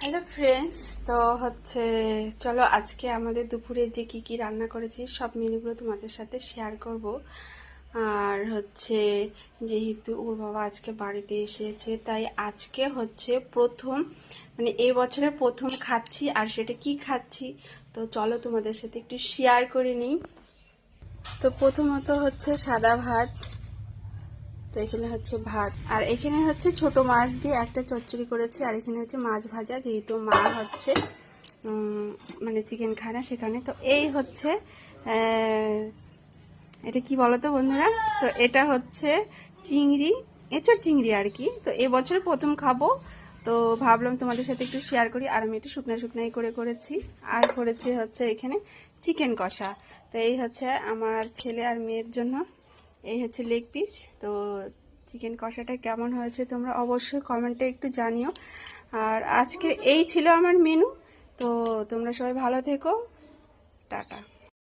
Hello friends, তো চলো আজকে আমাদের দুপুরে যে কি রান্না করেছি সব মেনুগুলো তোমাদের সাথে শেয়ার করব। আর যেহেতু ওর বাবা আজকে বাড়িতে এসেছে, তাই আজকে প্রথম এই বছরের প্রথম খাচ্ছি। আর সেটা কি খাচ্ছি তো চলো তোমাদের সাথে একটু শেয়ার করে নিই। তো প্রথমত সাদা ভাত, তো এখানে ভাত, আর এখানে ছোট মাছ দিয়ে একটা চচ্চড়ি করেছি, আর এখানে মাছ ভাজা, যেহেতু মা চিকেন খায় না সেখানে। তো এই এটা কি বলো তো বন্ধুরা, তো এটা চিংড়ি, এঁচড় চিংড়ি আর কি। তো এবছর প্রথম খাবো, তো ভাবলাম তোমাদের সাথে একটু শেয়ার করি। আর আমি একটু শুকনাই করে করেছি। আর করেছি এখানে চিকেন কষা। তো এই আমার ছেলে আর মেয়ের জন্য এই লেগ পিস। তো চিকেন কষাটা কেমন হয়েছে তোমরা অবশ্যই কমেন্টে একটু জানিও। আর আজকে এই ছিল আমার মেনু। তো তোমরা সবাই ভালো থেকো, টাটা।